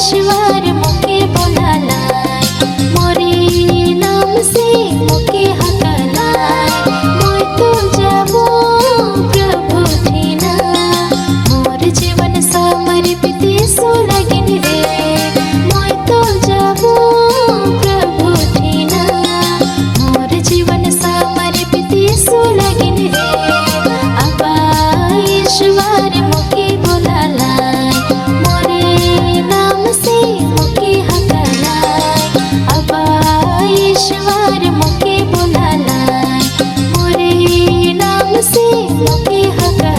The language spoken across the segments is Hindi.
ईश्वर मुके बोलालाय, मोरे नाम से मुके हकलाय। मोय तो जाबो प्रभु ठीना, मोर जीवन समर्पित यीशु लगिन रे। मोय तो जाबो प्रभु ठीना, मोर जीवन समर्पित यीशु लगिन रे। अबा ईश्वर मुके बोलालाय, मोरे नाम से मुके हकलाय। अबा ईश्वर मुके बोलालाय, मोरे नाम से मुके हकलाय।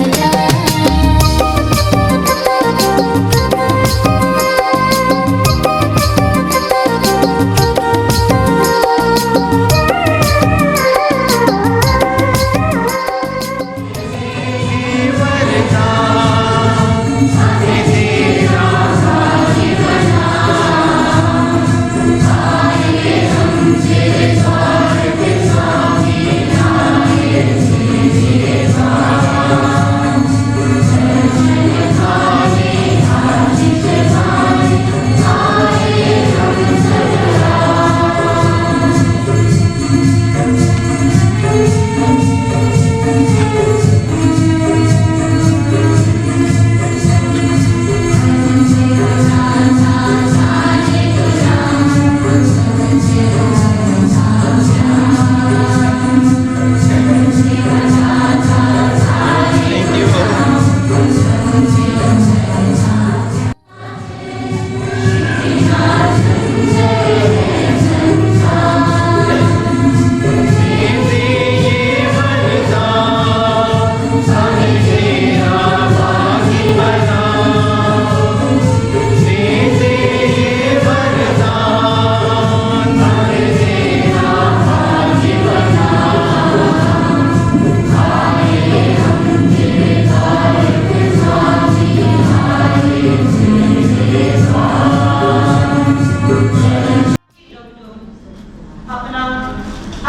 अपना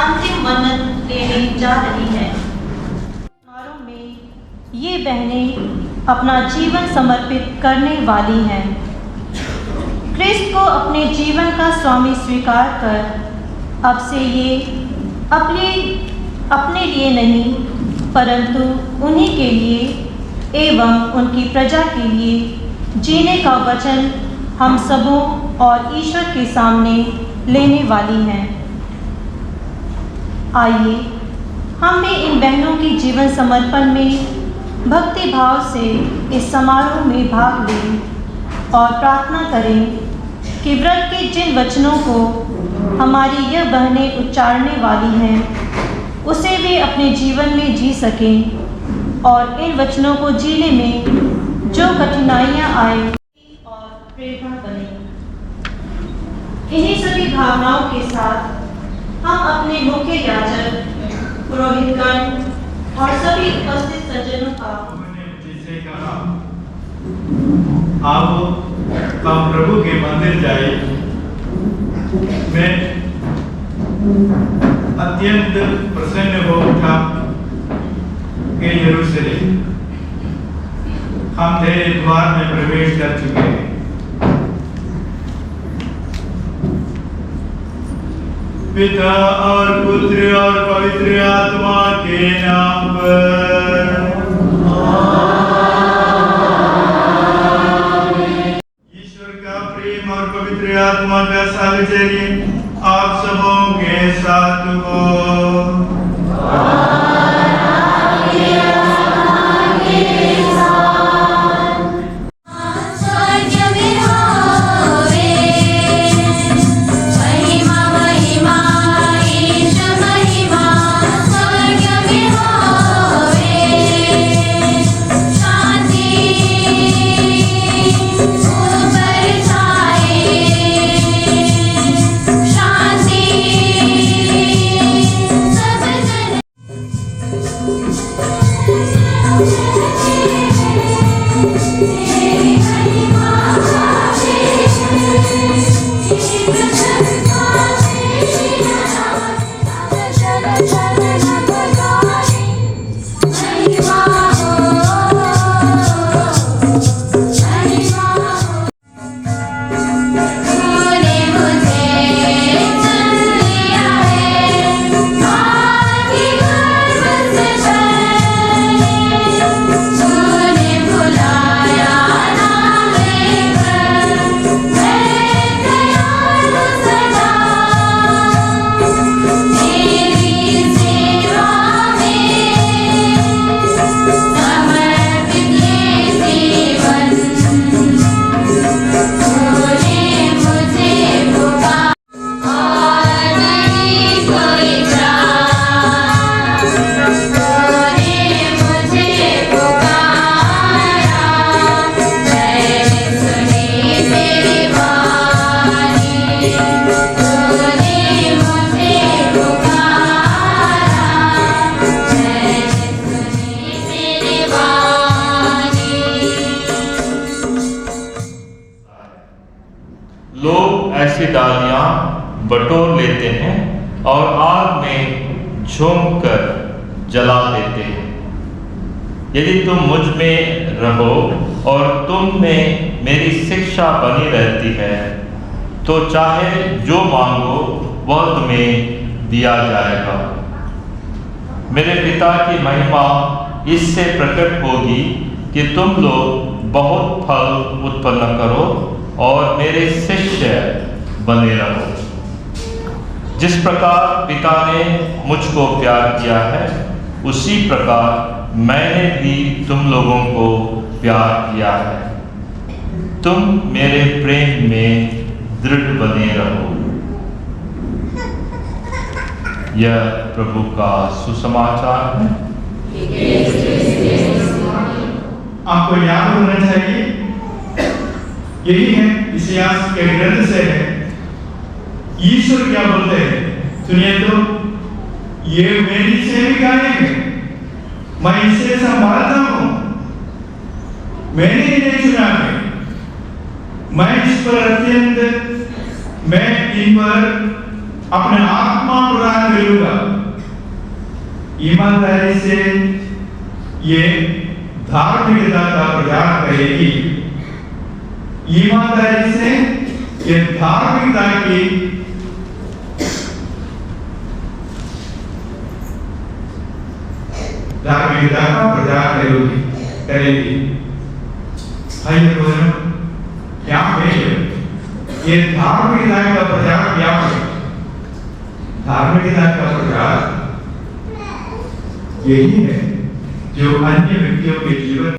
अंतिम मन्नत लेने जा रही है। समारोह में ये बहनें अपना जीवन समर्पित करने वाली हैं। क्रिस्त को अपने जीवन का स्वामी स्वीकार कर अब से ये अपने लिए नहीं परंतु उन्हीं के लिए एवं उनकी प्रजा के लिए जीने का वचन हम सबों और ईश्वर के सामने लेने वाली हैं। आइए हम भी इन बहनों की जीवन समर्पण में भक्ति भाव से इस समारोह में भाग लें और प्रार्थना करें कि व्रत के जिन वचनों को हमारी यह बहनें उच्चारने वाली हैं उसे वे अपने जीवन में जी सकें और इन वचनों को जीने में जो कठिनाइयाँ आए और प्रेरणा बने। इन्हीं सभी भावनाओं के साथ हम अपने मुख्य याजक, पुरोहितगण और सभी उपस्थित सज्जनों का जिसे कहा आओ हम प्रभु के मंदिर जाए। मैं अत्यंत प्रसन्न हो उठा कि यरूशलेम हम तेरे द्वार में प्रवेश कर चुके हैं। पिता और पुत्र और पवित्र आत्मा के नाम पर ईश्वर का प्रेम और पवित्र आत्मा का साहचर्य आप सबों के साथ हो। शांति लोग ऐसी डालियां बटोर लेते हैं और आग में झोंक कर जला देते हैं। यदि तुम मुझ में रहो और तुम में मेरी शिक्षा बनी रहती है तो चाहे जो मांगो वह तुम्हें दिया जाएगा। मेरे पिता की महिमा इससे प्रकट होगी कि तुम लोग बहुत फल उत्पन्न करो और मेरे शिष्य बने रहो। जिस प्रकार पिता ने मुझको प्यार किया है उसी प्रकार मैंने भी तुम लोगों को प्यार किया है। तुम मेरे प्रेम में दृढ़ बने रहो। यह प्रभु का सुसमाचार है। आपको याद होना चाहिए, यही है इतिहास के ग्रंथ से है। ईश्वर क्या बोलते हैं सुनिए तो, ये मेरी सेविकाएं हैं, मैं इसे संभालता हूं, मैंने इन्हें चुना है, मैं इस पर मैं इन पर अपने आत्मा प्रदान करूंगा। ईमानदारी से ये धार्मिकता का प्रचार करेगी। ईमानदारी से ये धार्मिकता की का प्रचार करेगी। भाई बहनों, क्या है ये धार्मिकता का प्रचार? क्या है धार्मिकता का प्रचार? यही है जो अन्य व्यक्तियों के जीवन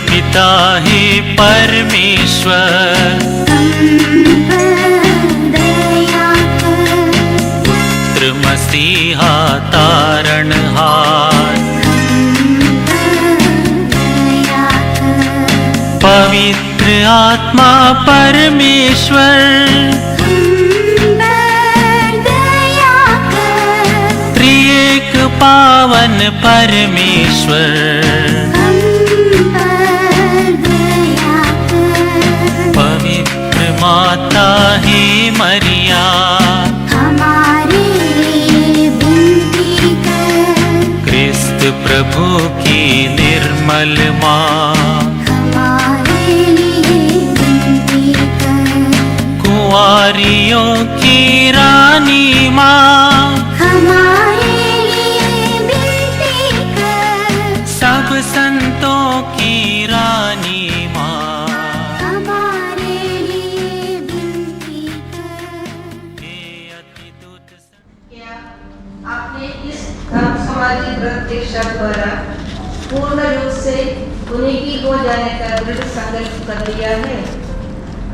पिता है परमेश्वर, पुत्र मसीहा तारणहार, पवित्र आत्मा परमेश्वर, त्रिएक पावन परमेश्वर, माता है मरिया, हमारे लिए विनती कर। क्रिस्त प्रभु की निर्मल माँ, हमारे लिए विनती कर। कुंवारियों की रानी माँ, हमारे लिए विनती कर। सब संतों की रानी व्रत द्वारा पूर्ण रूप से उन्हीं की हो जाने का दृढ़ संकल्प कर लिया है?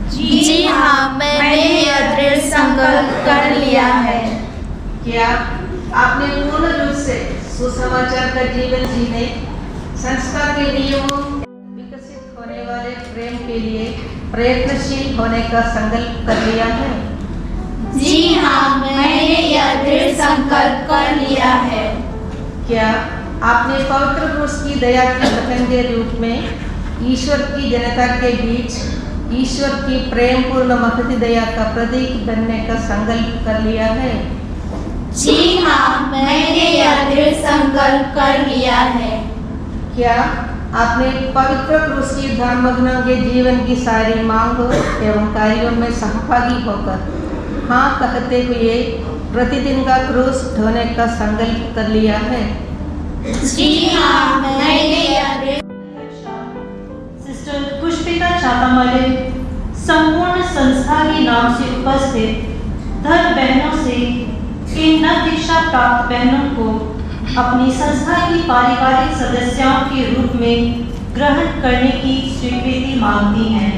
जी हाँ, मैंने यह दृढ़ संकल्प कर लिया है। क्या आपने पूर्ण रूप से सुसमाचार का जीवन जीने, संस्कार के नियमों विकसित होने वाले प्रेम के लिए प्रयत्नशील होने का संकल्प कर लिया है? जी हाँ, मैंने यह दृढ़ संकल्प कर लिया है। क्या आपने पवित्र क्रूस की दया के कथन के रूप में ईश्वर की जनता के बीच ईश्वर की प्रेम पूर्ण महती दया का प्रतीक बनने का संकल्प कर लिया है? जी हाँ, मैंने यह दृढ़ संकल्प कर लिया है। क्या आपने पवित्र क्रूस की धर्मग्न के जीवन की सारी मांग एवं कार्यों में सहभागी होकर हाँ कहते हुए प्रतिदिन का क्रूस ढोने का संकल्प कर लिया है? जी हाँ, मैंने यह सिस्टर पुष्पिता चातामाले संपूर्ण संस्था के नाम से उपस्थित धर्म बहनों से इन नव दीक्षा प्राप्त बहनों को अपनी संस्था की पारिवारिक सदस्यों के रूप में ग्रहण करने की स्वीकृति मांगती हैं।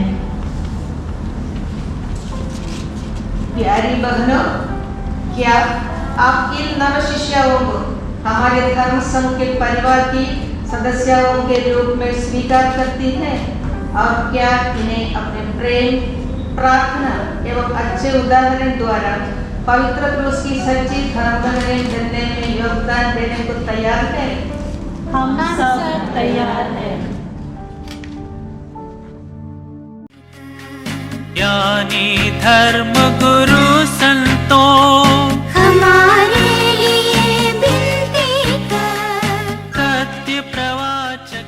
प्यारी बहनों, क्या आप इन नव शिष्याओं को हमारे धर्म संघ के परिवार की सदस्यों के रूप में स्वीकार करती हैं और क्या इन्हें अपने प्रेम, प्रार्थना एवं अच्छे उदाहरण द्वारा पवित्र क्रूस की सच्ची धर्म बनने में योगदान देने को तैयार है? हम सब तैयार हैं। ज्ञानी धर्म गुरु संतों हमारे लिए विनती कर। सत्य प्रवाचक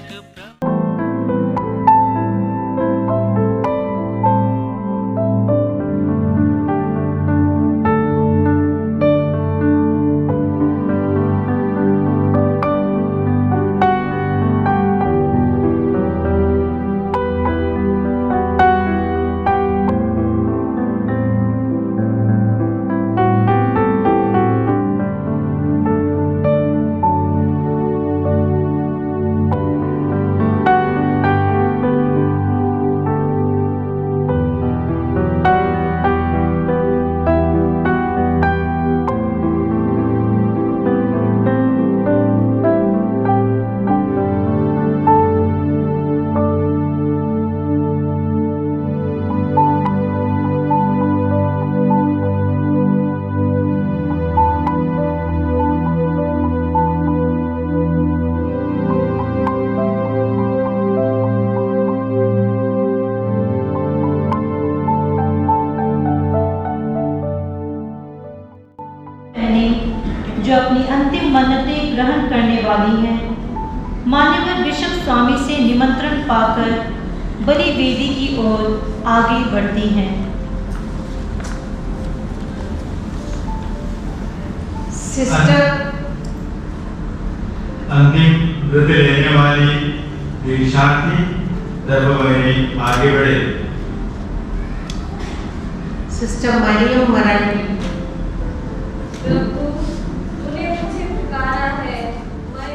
जो अपनी अंतिम मन्नतें ग्रहण करने वाली हैं, मान्यवर बिशप स्वामी से निमंत्रण पाकर बलि वेदी की ओर आगे बढ़ती हैं। सिस्टर अंतिम व्रत लेने वाली दीक्षार्थी धर्मभगिनी आगे बढ़े। सिस्टर मरियम मराठी। प्रभु, तूने मुझे पुकारा है, मैं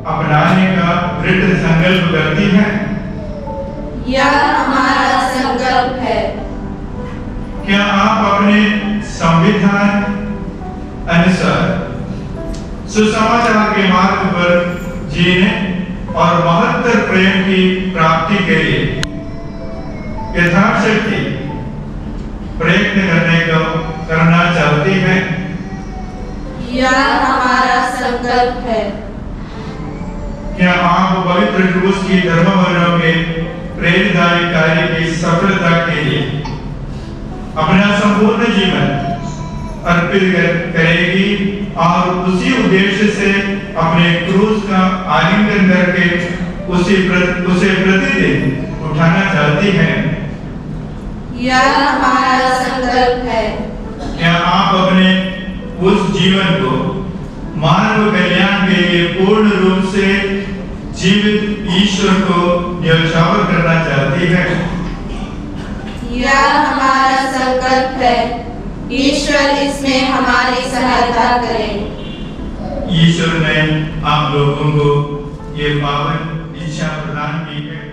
अपनाने का दृढ़ संकल्प करती हैं। यह हमारा संकल्प है। क्या आप अपने संविधान अनुसार सुसमाचार के मार्ग पर जीने और महत्तर प्रेम की प्राप्ति के लिए यथाशक्ति प्रयत्न करना चाहती हैं? यह हमारा संकल्प है। क्या आप पवित्र क्रूस की धर्मभगिनियों के प्रेरणादायी कार्य की सफलता के लिए अपना संपूर्ण जीवन अर्पित करेगी और उसी उद्देश्य से अपने क्रूस का आलिंगन करके उसे प्रतिदिन उठाना चाहती हैं? यह हमारा संकल्प है। क्या आप अपने उस जीवन को मानव कल्याण के लिए पूर्ण रूप से जीवित ईश्वर को न्यौछावर करना चाहती है? यह हमारा संकल्प है। ईश्वर इसमें हमारी सहायता करें। ईश्वर ने आप लोगों को ये पावन इच्छा प्रदान की है।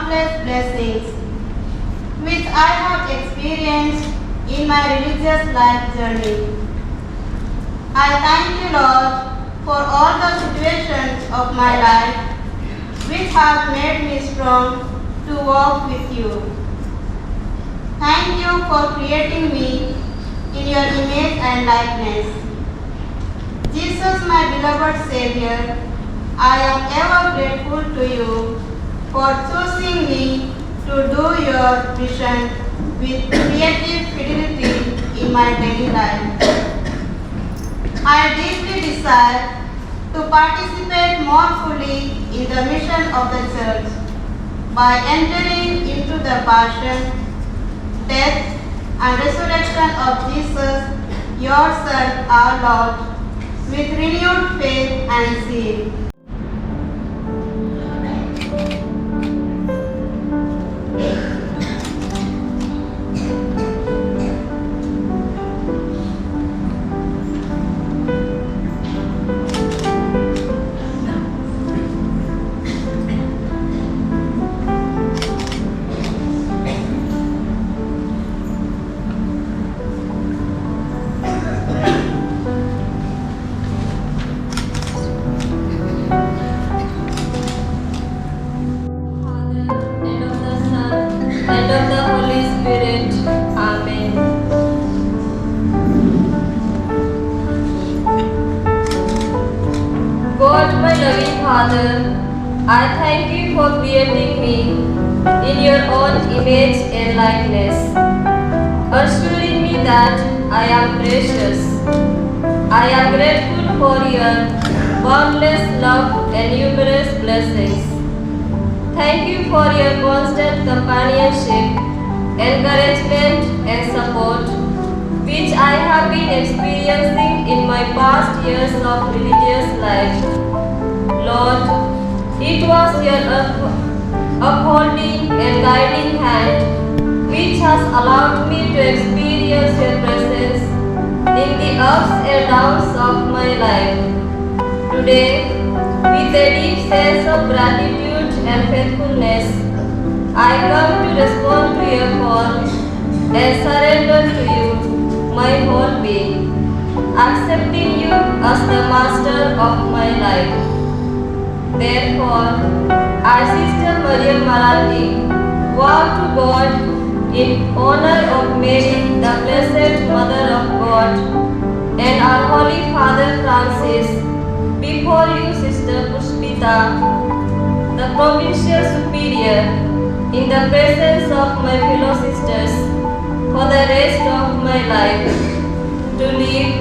countless blessings which I have experienced in my religious life journey. I thank you, Lord, for all the situations of my life which have made me strong to walk with you. Thank you for creating me in your image and likeness. Jesus, my beloved Savior, I am ever grateful to you for choosing me to do your mission with creative fidelity in my daily life. I deeply desire to participate more fully in the mission of the Church by entering into the passion, death, and resurrection of Jesus, your Son, our Lord, with renewed faith and zeal. And of the Son, and of the Holy Spirit. Amen. God, my loving Father, I thank you for creating me in your own image and likeness, assuring me that I am precious. I am grateful for your boundless love and numerous blessings. Thank you for your constant companionship, encouragement, and support, which I have been experiencing in my past years of religious life. Lord, it was your upholding and guiding hand which has allowed me to experience your presence in the ups and downs of my life. Today, with a deep sense of gratitude and faithfulness, I come to respond to your call and surrender to you my whole being, accepting you as the master of my life. Therefore, I, Sister Maria Marathi, vow to God in honor of Mary, the Blessed Mother of God, and our Holy Father Francis, before you, Sister Pushpita, the Provincial Superior, in the presence of my fellow sisters, for the rest of my life, to live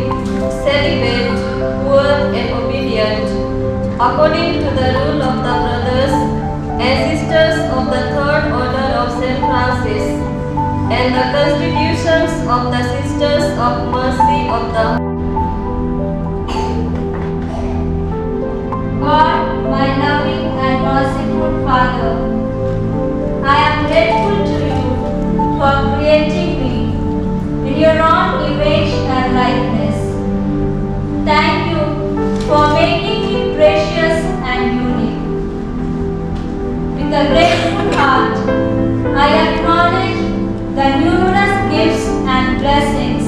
celibate, poor, and obedient, according to the rule of the brothers and sisters of the Third Order of St. Francis, and the constitutions of the Sisters of Mercy of the God, my loving and merciful Father, I am grateful to you for creating me in your own image and likeness. Thank you for making me precious and unique. With a grateful heart, I acknowledge the numerous gifts and blessings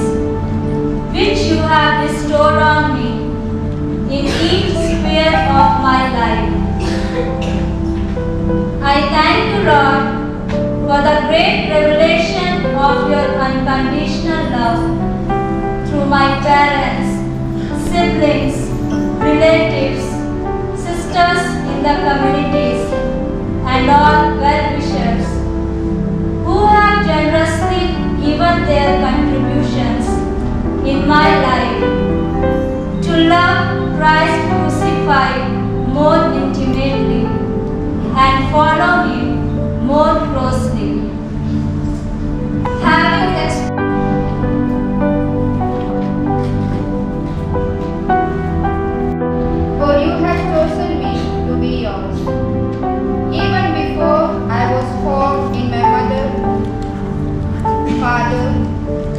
which you have bestowed on me in each sphere of my life. I thank you, Lord, for the great revelation of your unconditional love through my parents, siblings, relatives, sisters in the communities, and all well-wishers who have generously given their contributions in my life to love Christ crucified more intimately and follow Him more closely. Having For you have chosen me to be yours. Even before I was formed in my mother, Father,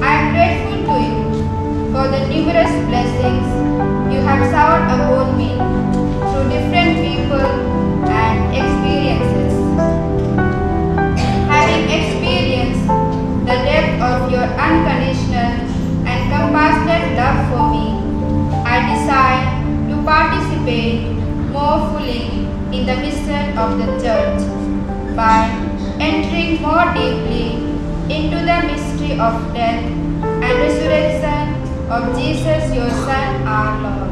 I am grateful to you for the numerous blessings you have showered upon me through different people and experiences. of the Church by entering more deeply into the mystery of death and resurrection of Jesus, your Son, our Lord.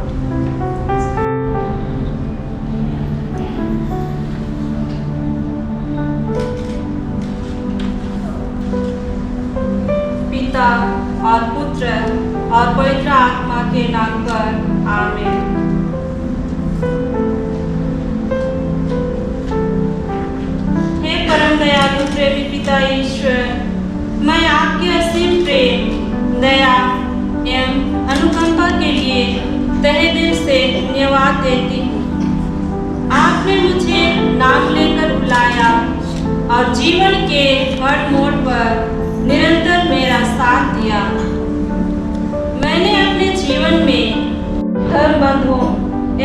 पिता और पुत्र और पवित्र आत्मा के नाम पर आमीन। हे परम दयालु प्रेमी पिता ईश्वर, मैं आपके असीम प्रेम, दया एवं अनुकंपा के लिए तहे दिल से धन्यवाद देती हूँ। आपने मुझे नाम लेकर बुलाया और जीवन के हर मोड़ पर निरंतर मेरा साथ दिया। मैंने अपने जीवन में धर्म बंधुओं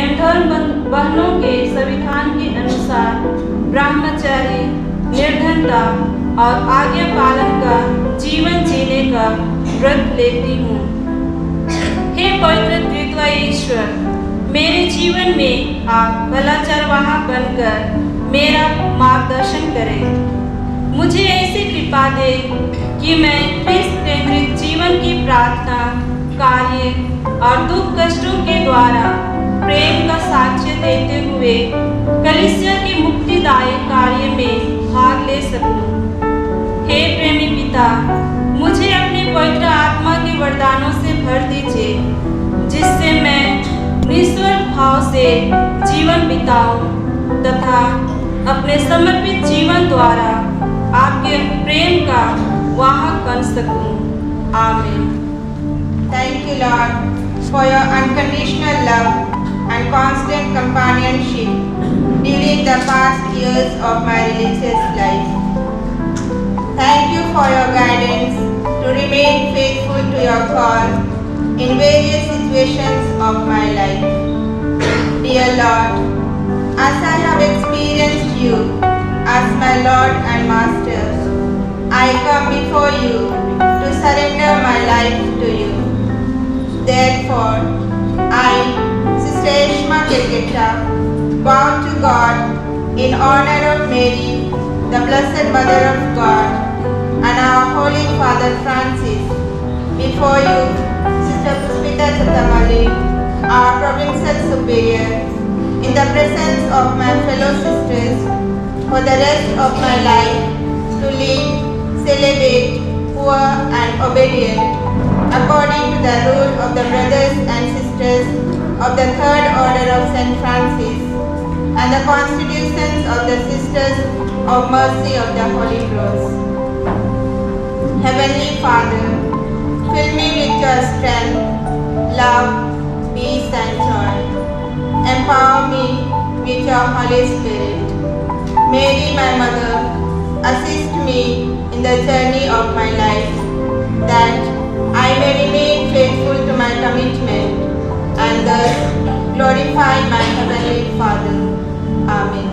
एवं धर्म बहनों के संविधान के अनुसार ब्रह्मचर्य, निर्धनता और आज्ञा पालन का जीवन जीने का व्रत लेती हूँ। हे पवित्र त्रित्वय ईश्वर, मेरे जीवन में आप भला चरवाहा बनकर मेरा मार्गदर्शन करें। मुझे ऐसी कृपा दे कि मैं ख्रिस्त केंद्रित जीवन की प्रार्थना, कार्य और दुख कष्टों के द्वारा प्रेम का साक्ष्य देते हुए कलीसिया के मुक्तिदायक कार्य में भाग ले सकूं। हे प्रेमी पिता, मुझे अपने पवित्र आत्मा के वरदानों से भर दीजिए, जिससे मैं निस्वार्थ भाव से जीवन बिताऊं तथा अपने समर्पित जीवन द्वारा आपके प्रेम का वाहक बन सकूं। आमीन। Thank you, Lord, for your unconditional love and constant companionship during the past years of my religious life. Thank you for your guidance to remain faithful to your call in various situations of my life. Dear Lord, as I have experienced you as my Lord and Master, I come before you to surrender my life to you. Therefore, I, Sister Eshma Kelgetta, vow to God in honor of Mary, the Blessed Mother of God, and our Holy Father Francis, before you, Sister Puspita Chattamali, our Provincial Superior, in the presence of my fellow sisters, for the rest of my life, to live celibate, poor and obedient, according to the rule of the brothers and sisters of the Third Order of St. Francis and the constitutions of the Sisters of Mercy of the Holy Cross. Heavenly Father, fill me with your strength, love, peace and joy. Empower me with your Holy Spirit. Mary, my Mother, assist me in the journey of my life, that I may remain faithful to my commitment and thus glorify my Heavenly Father. Amen.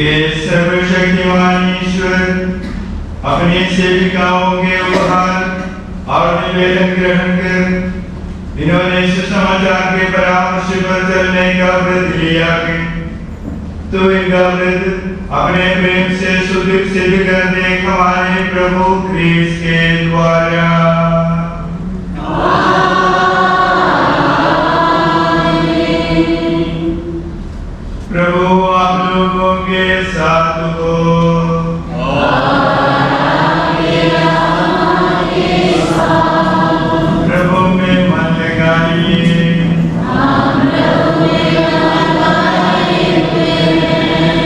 कि सर्वशक्तिमान ईश्वर अपनी सेविकाओं के उपहार और निवेदन ग्रहण कर इन्होंने सुसमाचार के परामर्श पर चलने का व्रत लिया है। तो इनका व्रत अपने प्रेम से सिद्ध कर दे हमारे प्रभु क्रिस्त के द्वारा। प्रभु आप लोगों के साथ हो। प्रभु में मन लगाइए।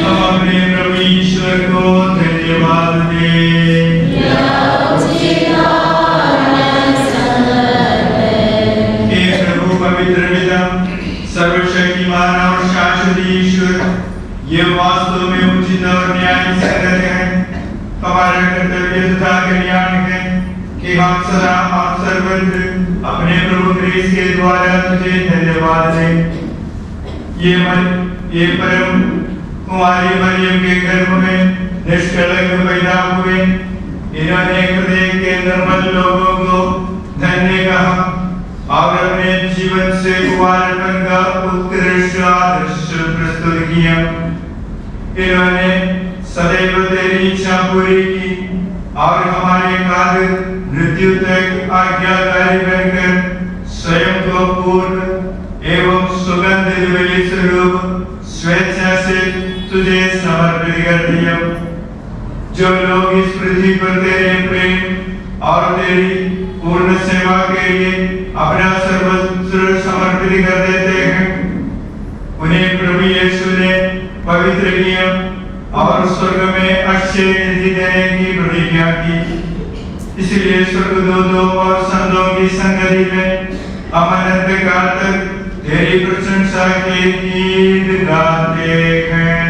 हम अपने प्रभु ईश्वर को धन्यवाद दें। हे प्रभु पवित्र पिता सर्वशक्तिमान और शाश्वत ईश्वर, ये वास्तव में उचित और न्याय संगत है, हमारा कर्तव्य तथा कल्याण है कि हम सदा और सर्वत्र अपने प्रभु क्रिस्त के द्वारा तुझे धन्यवाद दें। ये परम कुमारी मरियम के गर्भ में निष्कलंक पैदा हुए, इन्होंने हृदय के निर्मल लोगों को धन्य कहा और अपने जीवन से कुमारपन का उत्कृष्ट आदर्श प्रस्तुत किया। इन्होंने सदैव तेरी इच्छा पूरी की और हमारे काल मृत्यु तक आज्ञाकारी बनकर स्वयं को पूर्ण एवं सुगंध दिव्य स्वरूप स्वेच्छा से तुझे समर्पित कर दिया। जो लोग इस पृथ्वी पर तेरे प्रेम और तेरी पूर्ण सेवा के लिए अपना सर्वस्व समर्पित कर देते हैं, उन्हें प्रभु यीशु ने पवित्र किया और स्वर्ग में अक्षय निधि देने की प्रतिज्ञा की। इसलिए स्वर्गदूतों और संतों की संगति में अनंत काल तक तेरी प्रशंसा के गीत गाते हैं।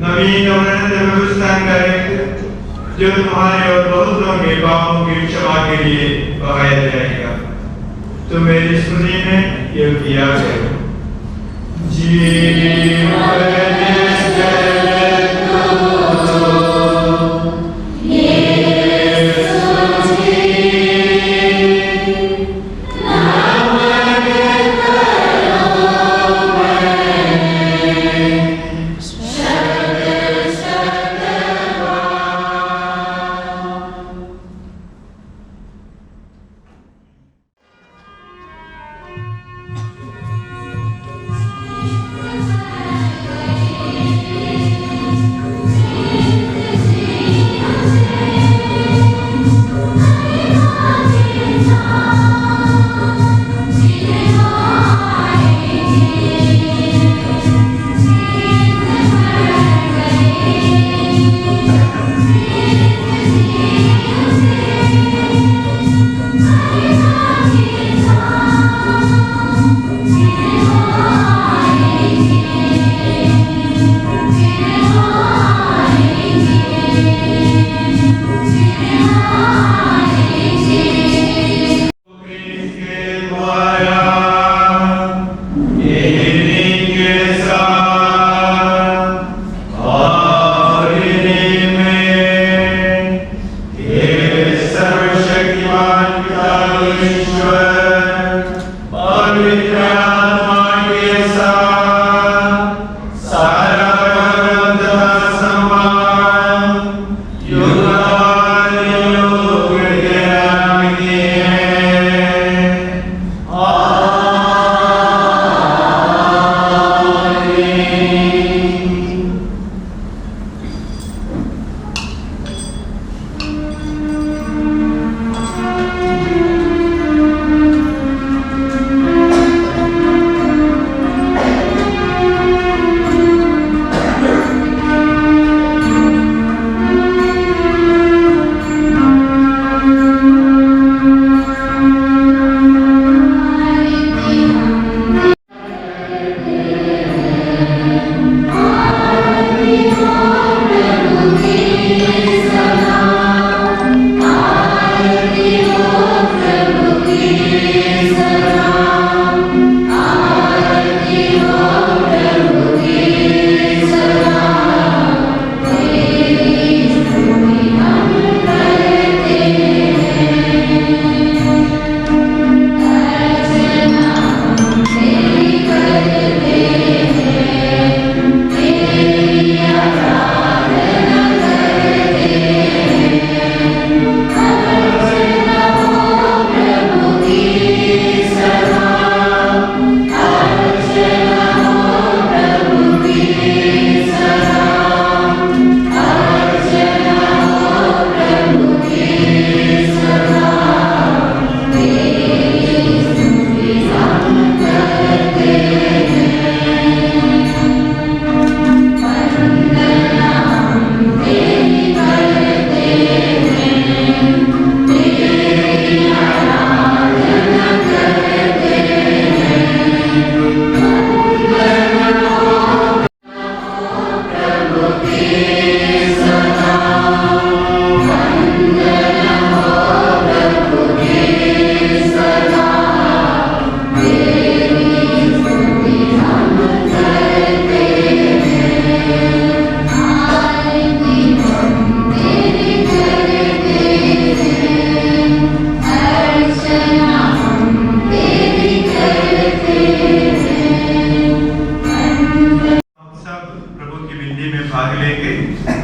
नवीन और अनंत व्यवस्था करें, जो तुम्हारे और बहुतों के पापों की क्षमा के लिए बहाया जाएगा। तो मेरी स्मृति में ये किया करो।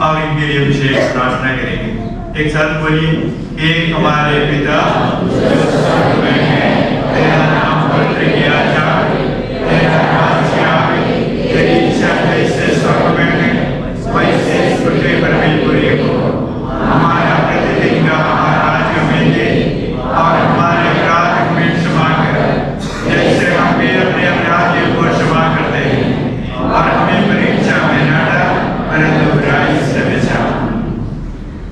और इनके लिए विशेष प्रार्थना करेंगे। एक साथ बोलिए, एक हमारे पिता जो स्वर्ग में है, तेरा नाम पवित्र किया जाए, तेरा राज्य आए, तेरी इच्छा जैसे स्वर्ग में है वैसे पृथ्वी पर भी पूरी हो। हमारा प्रतिदिन का आहार हमें दे और हमारे अपराध हमें क्षमा कर, जैसे हम भी अपने अपराधियों को क्षमा करते हैं, और हमें परीक्षा में न डाल परंतु बुराई से बचा।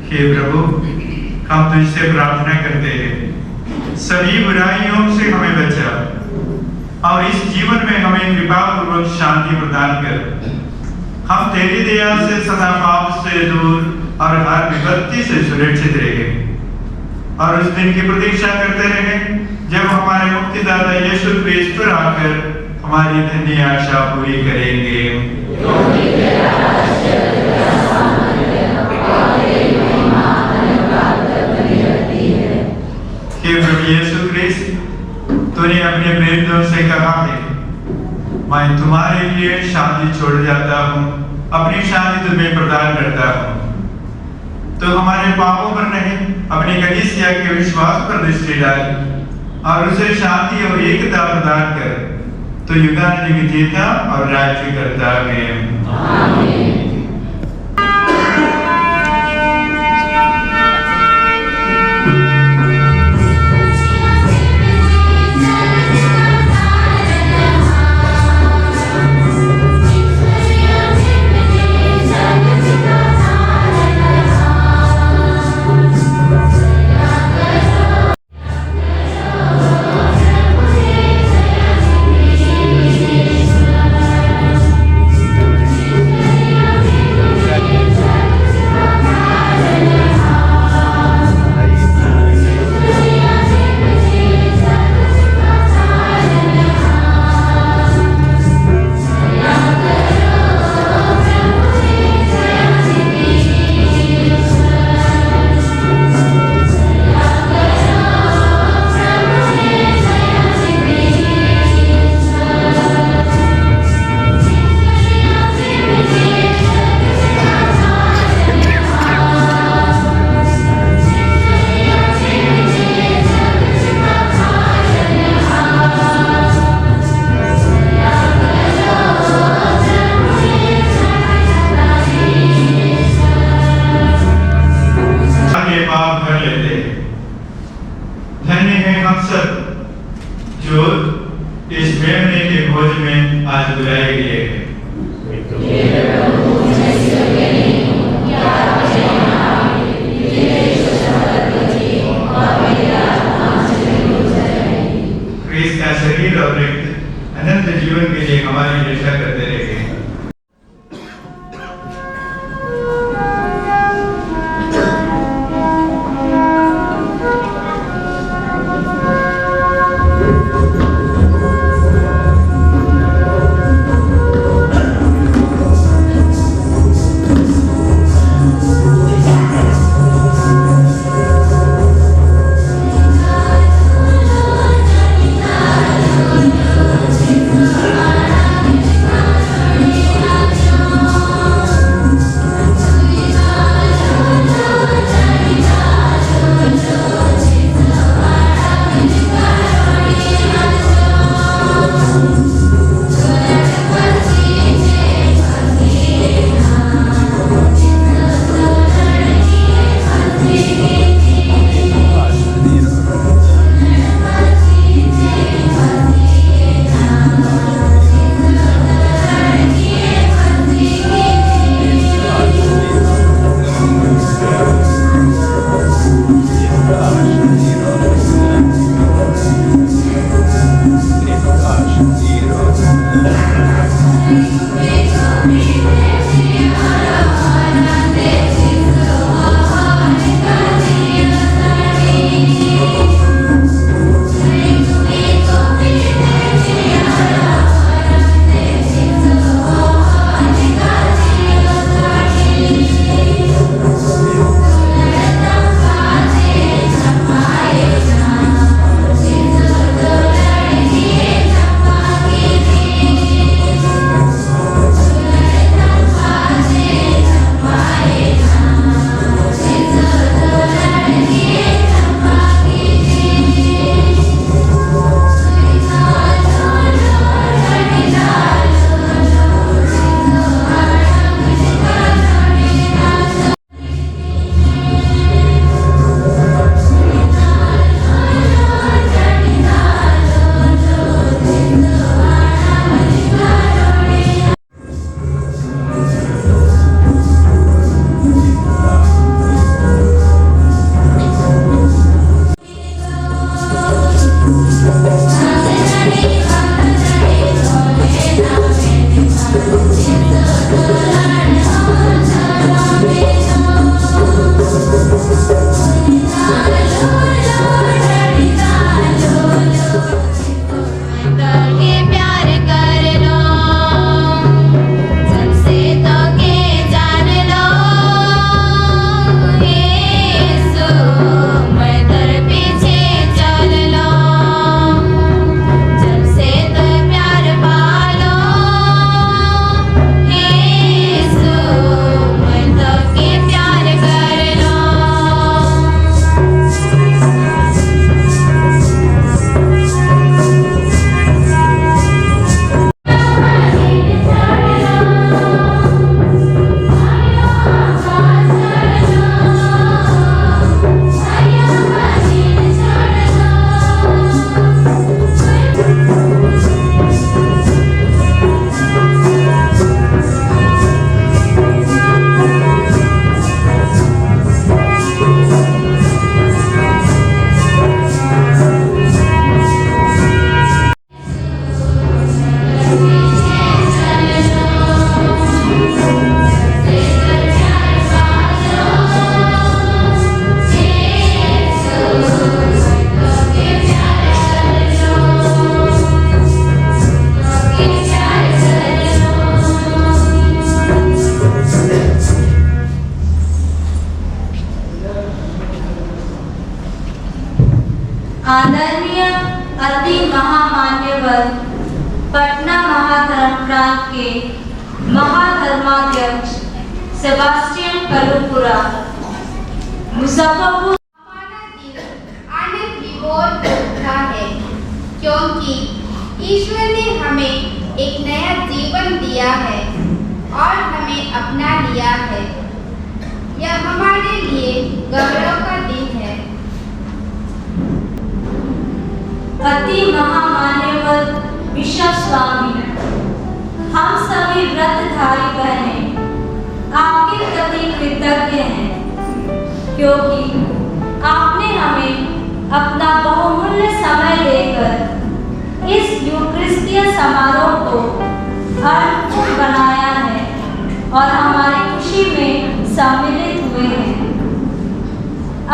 हे प्रभु, हम तुझसे प्रार्थना करते हैं, सभी बुराइयों से हमें बचा और इस जीवन में हमें कृपा पूर्वक शांति प्रदान कर। हम तेरी दया से सदा पाप से दूर और हर विपत्ति से सुरक्षित रहे और उस दिन की प्रतीक्षा करते रहे जब हमारे मुक्तिदाता यीशु क्रिस्त आकर हमारी धन्य आशा पूरी करेंगे। हे प्रभु यीशु क्रिस्त, तूने अपने प्रेरितों से कहा है, मैं तुम्हारे लिए शांति छोड़ जाता हूँ, अपनी शांति तुम्हें प्रदान करता हूँ। तो हमारे पापों पर नहीं, अपनी कलीसिया के विश्वास पर दृष्टि डाल और उसे शांति और एकता प्रदान कर। तो युगानुयुग जीता और राज्य करता है। आमीन। सेबास्टियन कलुपुरा, मुजफ्फरपुर। हमारा दिल आनंद विभोर होता है क्योंकि ईश्वर ने हमें एक नया जीवन दिया है और हमें अपना लिया है। यह हमारे लिए गौरव का दिन है। अति महामान्यवर बिशप स्वामी, हम सभी व्रतधारी बहनें आपके प्रति कृतज्ञ हैं क्योंकि आपने हमें अपना बहुमूल्य समय देकर इस यूक्रिस्तीय समारोह को अर्थपूर्ण बनाया है और हमारी खुशी में सम्मिलित हुए हैं।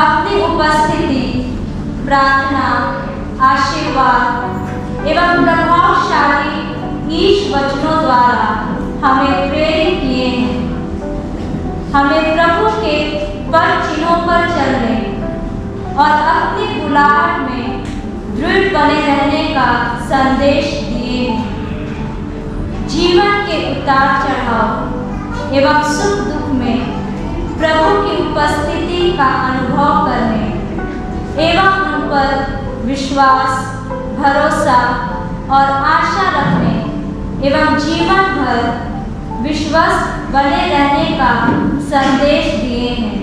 अपनी उपस्थिति, प्रार्थना, आशीर्वाद एवं प्रभावशाली ईश वचनों द्वारा हमें प्रेरित किए हैं। हमें प्रभु के पद चिन्हों पर चलने और अपनी बुलाहट में दृढ़ बने रहने का संदेश दिए हैं। जीवन के उतार चढ़ाव एवं सुख दुख में प्रभु की उपस्थिति का अनुभव करने एवं उन पर विश्वास, भरोसा और आशा रखने एवं जीवन भर विश्वस्त बने रहने का संदेश दिए हैं।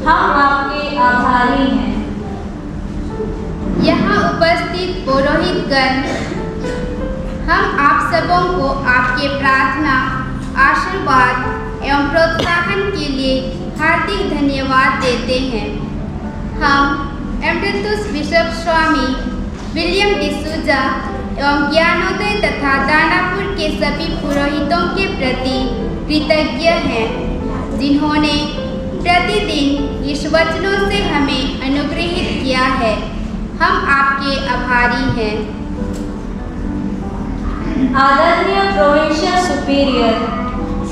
हम आपके आभारी हैं। यहाँ उपस्थित पुरोहितगण, हम आप सबों को आपके प्रार्थना, आशीर्वाद एवं प्रोत्साहन के लिए हार्दिक धन्यवाद देते हैं। हम एमरिटस बिशप स्वामी विलियम डिसूजा एवं ज्ञानोदय तथा दानापुर के सभी पुरोहितों के प्रति कृतज्ञ हैं जिन्होंने प्रतिदिन इस वचनों से हमें अनुग्रहित किया है। हम आपके आभारी हैं। आदरणीय प्रोविंशियल सुपीरियर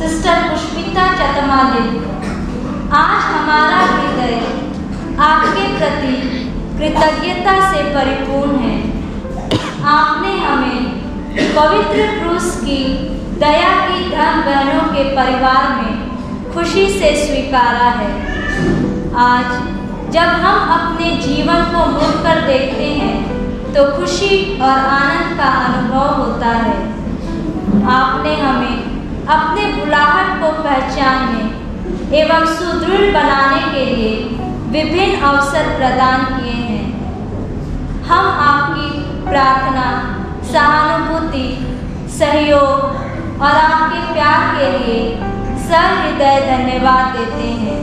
सिस्टर पुष्पिता चतमालिक, आज हमारा हृदय आपके प्रति कृतज्ञता से परिपूर्ण है। आपने हमें पवित्र क्रूस की दया की धन बहनों के परिवार में खुशी से स्वीकारा है। आज जब हम अपने जीवन को मुड़कर देखते हैं तो खुशी और आनंद का अनुभव होता है। आपने हमें अपने बुलाहट को पहचानने एवं सुदृढ़ बनाने के लिए विभिन्न अवसर प्रदान किए हैं। हम आपकी प्रार्थना, सहानुभूति, सहयोग और आपके प्यार के लिए सहृदय धन्यवाद देते हैं।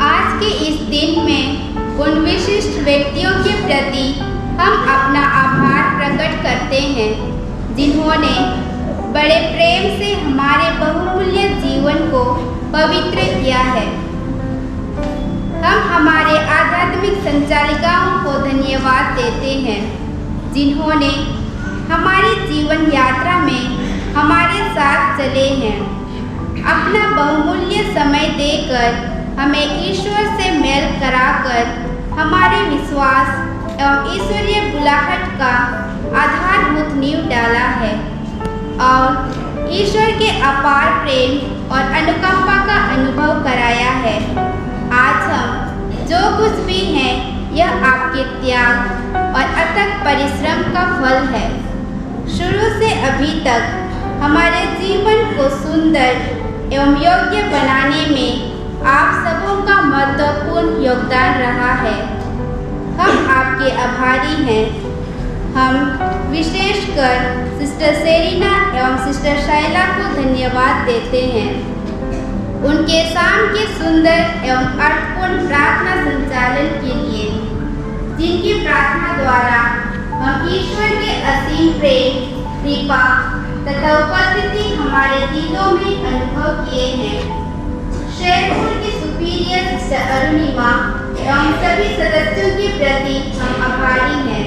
आज के इस दिन में उन विशिष्ट व्यक्तियों के प्रति हम अपना आभार प्रकट करते हैं जिन्होंने बड़े प्रेम से हमारे बहुमूल्य जीवन को पवित्र किया है। हम हमारे आध्यात्मिक संचालिकाओं को धन्यवाद देते हैं जिन्होंने हमारी जीवन यात्रा में हमारे साथ चले हैं। अपना बहुमूल्य समय देकर हमें ईश्वर से मेल कराकर हमारे विश्वास एवं ईश्वरीय बुलाहट का आधारभूत नींव डाला है और ईश्वर के अपार प्रेम और अनुकंपा का अनुभव कराया है। आज हम जो कुछ भी हैं यह आपके त्याग और अथक परिश्रम का फल है। शुरू से अभी तक हमारे जीवन को सुंदर एवं योग्य बनाने में आप सबों का महत्वपूर्ण योगदान रहा है। हम आपके आभारी हैं। हम विशेषकर सिस्टर सेरिना एवं सिस्टर शैला को धन्यवाद देते हैं उनके शाम के सुंदर एवं अर्थपूर्ण प्रार्थना संचालन के लिए, जिनकी प्रार्थना द्वारा हम ईश्वर के असीम प्रेम, कृपा तथा उपस्थिति हमारे दिलों में अनुभव किए हैं। शेरपुर की सुपीरियर सिस्टर अरुणिमा एवं सभी सदस्यों के प्रति हम आभारी हैं।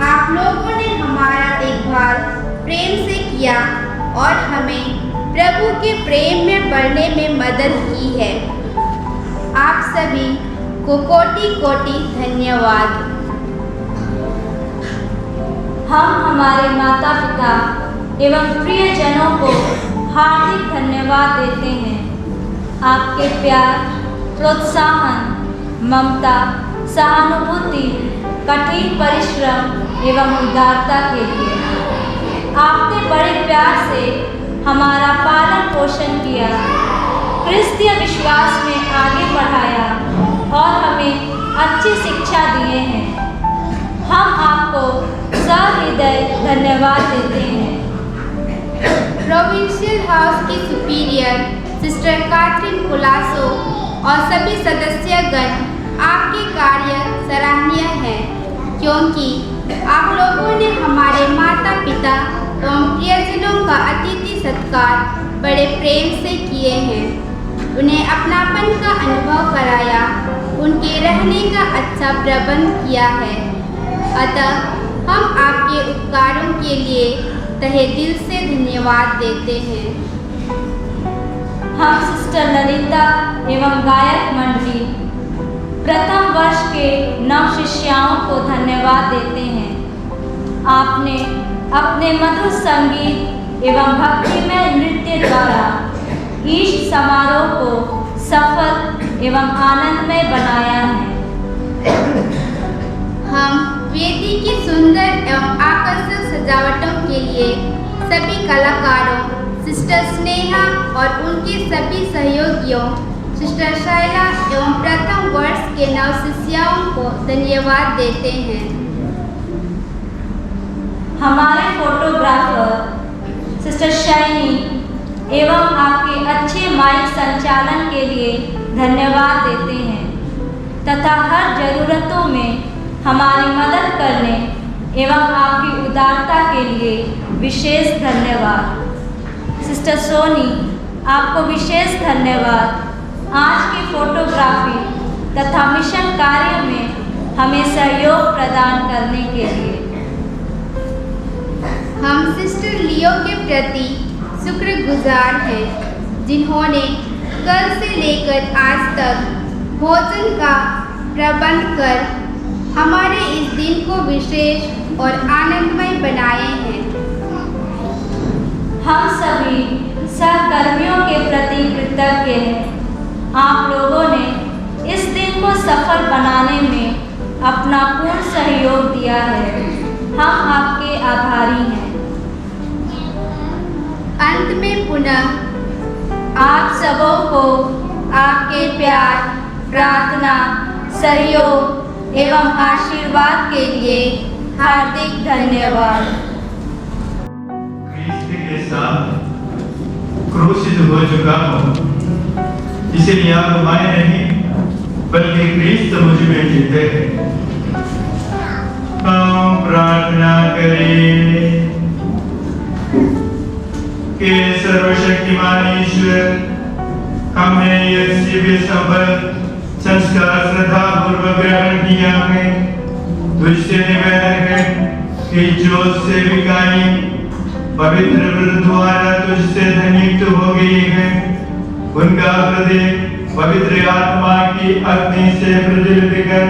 आप लोगों ने हमारा देखभाल प्रेम से किया और हमें प्रभु के प्रेम में बढ़ने में मदद की है। आप सभी को कोटि कोटि धन्यवाद। हम हमारे माता पिता एवं प्रियजनों को हार्दिक धन्यवाद देते हैं आपके प्यार, प्रोत्साहन, ममता, सहानुभूति, कठिन परिश्रम एवं उदारता के लिए। आपने बड़े प्यार से हमारा पालन पोषण किया, क्रिस्तीय विश्वास में आगे बढ़ाया और हमें अच्छी शिक्षा दिए हैं। हम आपको सहृदय धन्यवाद देते हैं। प्रोविंशियल हाउस की सुपीरियर सिस्टर कैथरीन कोलासो और सभी सदस्यगण, आपके कार्य सराहनीय है, क्योंकि आप लोगों ने हमारे माता पिता एवं प्रियजनों का अतिथि सत्कार बड़े प्रेम से किए हैं, उन्हें अपनापन का अनुभव कराया, उनके रहने का अच्छा प्रबंध किया है। अतः हम आपके उपकारों के लिए तहे दिल से धन्यवाद देते हैं। हम सिस्टर ललिता एवं गायक मंडली प्रथम वर्ष के नव शिष्याओं को धन्यवाद देते हैं। आपने अपने मधुर संगीत एवं भक्तिमय नृत्य द्वारा ईस्ट समारोह को सफल एवं आनंदमय बनाया है। हम वेदी की सुंदर एवं आकर्षक सजावटों के लिए सभी कलाकारों, सिस्टर स्नेहा और उनके सभी सहयोगियों, सिस्टर शैला एवं प्रथम वर्ष के नव शिष्याओं को धन्यवाद देते हैं। हमारे फोटोग्राफर सिस्टर शाइनी एवं आपके अच्छे माइक संचालन के लिए धन्यवाद देते हैं तथा हर जरूरतों में हमारी मदद करने एवं आपकी उदारता के लिए विशेष धन्यवाद। सिस्टर सोनी, आपको विशेष धन्यवाद आज की फोटोग्राफी तथा मिशन कार्य में हमें सहयोग प्रदान करने के लिए। हम सिस्टर लियो के प्रति शुक्रगुजार हैं, जिन्होंने कल से लेकर आज तक भोजन का प्रबंध कर हमारे इस दिन को विशेष और आनंदमय बनाए हैं। हम सभी सहकर्मियों के प्रति कृतज्ञ हैं। आप लोगों ने इस दिन को सफल बनाने में अपना पूर्ण सहयोग दिया है। हम आपके आभारी हैं। अंत में पुनः आप सबों को आपके प्यार, प्रार्थना, सहयोग एवं आशीर्वाद के लिए हार्दिक धन्यवाद। क्रिस्त के साथ क्रूसित हो चुका हूँ, इसलिए अब मैं नहीं बल्कि क्रिस्त मुझ में जीते हैं। हम प्रार्थना करें कि सर्वशक्तिमान ईश्वर हमने यह शिव्य संबंध संस्कार श्रद्धा पूर्वक ग्रहण किया है, तुझसे निवेदन है कि जो सेविकाएं पवित्र व्रत द्वारा तुझसे धन्युक्त हो गई है, उनका हृदय पवित्र आत्मा की अग्नि से प्रज्वलित कर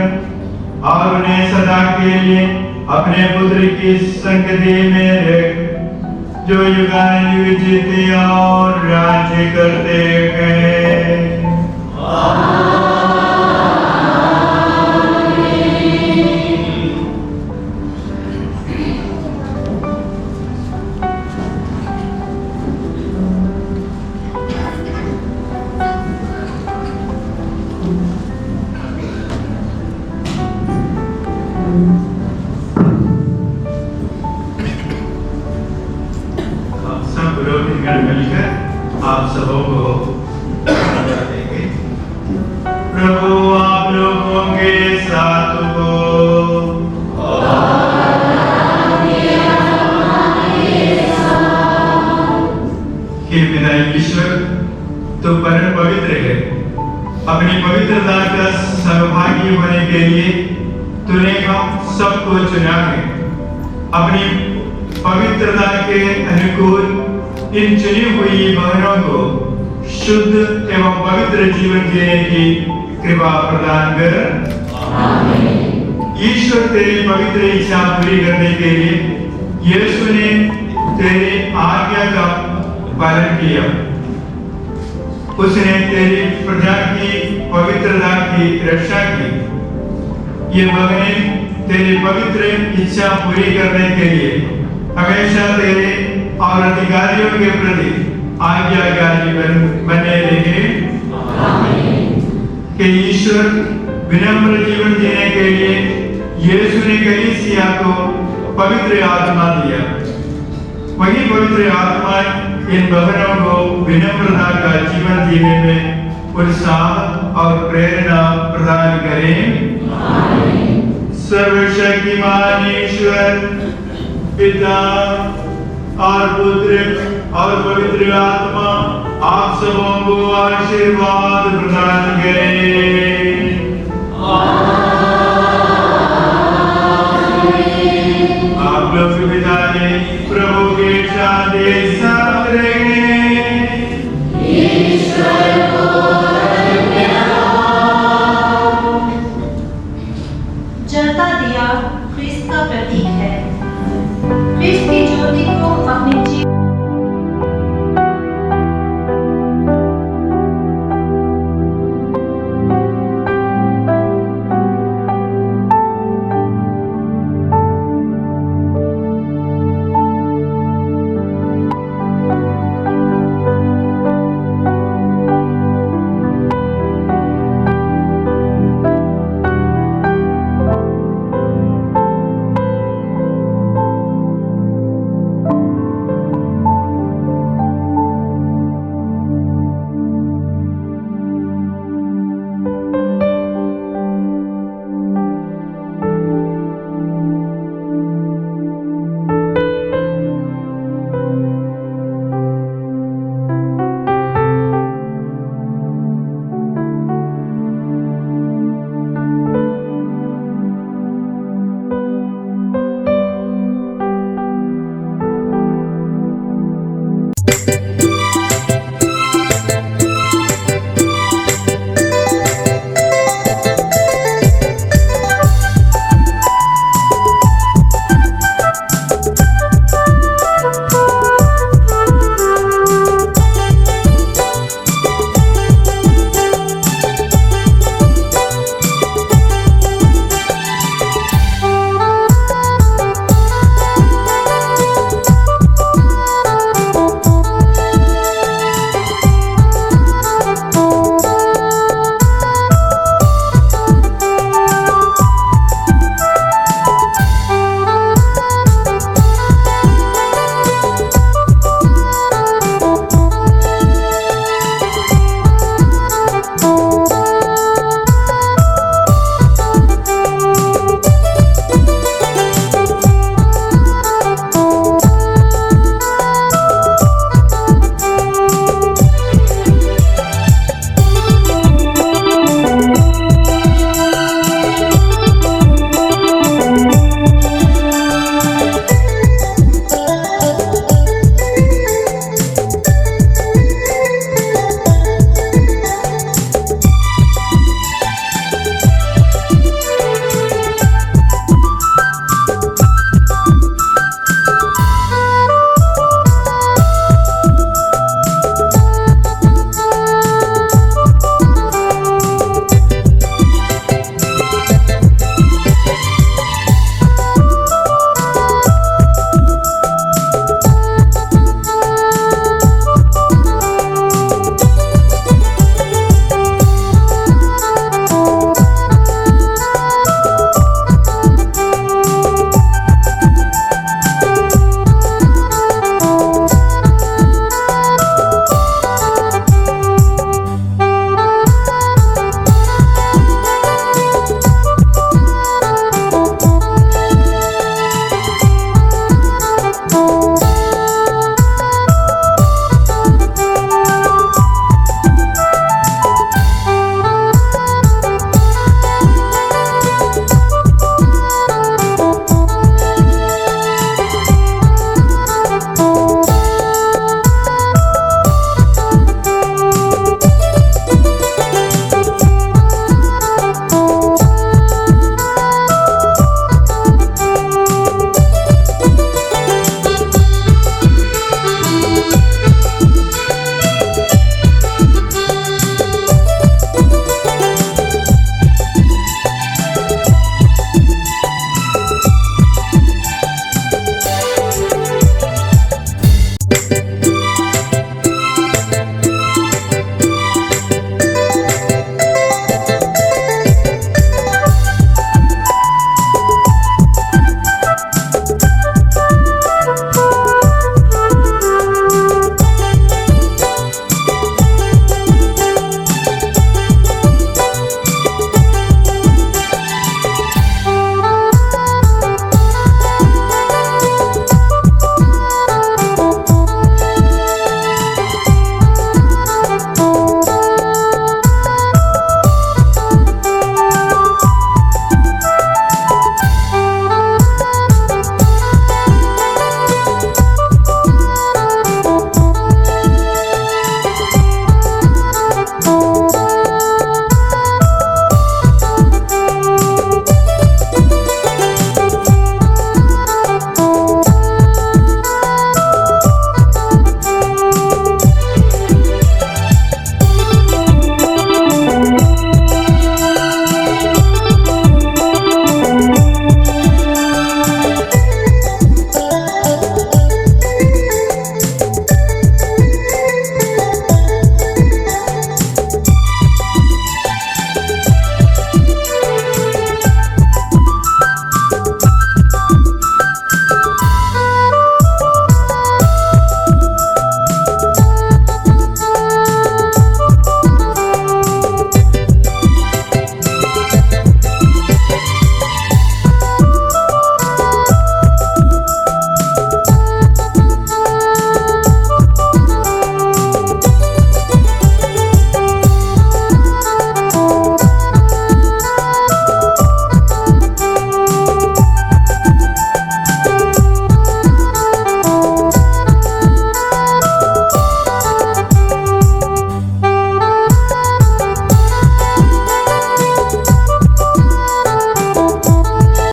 और उन्हें सदा के लिए अपने पुत्र की संगति में रख, जो युगानुयुग जीते और राज्य करते हैं। आप सबों को देंगे। प्रभु आप लोगों के साथ हो। हे पिता ईश्वर, तो परम पवित्र है। अपनी पवित्रता का सहभागी होने के लिए तूने हम सबको चुना है। अपनी पवित्रता के अनुकूल इन चुनी हुई बहनों को शुद्ध एवं पवित्र जीवन जीने की कृपा प्रदान कर। आमीन। ईश्वर तेरी पवित्र इच्छा पूरी करने के लिए यीशु ने तेरी आज्ञा का पालन किया। उसने तेरी प्रजा की पवित्रता की रक्षा की। ये मगने तेरी पवित्र इच्छा पूरी करने के लिए हमेशा तेरे और अधिकारियों के प्रति आज्ञाकारी बने रहे। कि ईश्वर विनम्र जीवन जीने के लिए यीशु ने कलीसिया को पवित्र आत्मा दिया। वही पवित्र आत्मा इन बहनों को विनम्रता का जीवन जीने में उत्साह और प्रेरणा प्रदान करें। सर्वशक्तिमान ईश्वर पिता और पुत्र और पवित्र आत्मा आप सबों को आशीर्वाद प्रदान करें।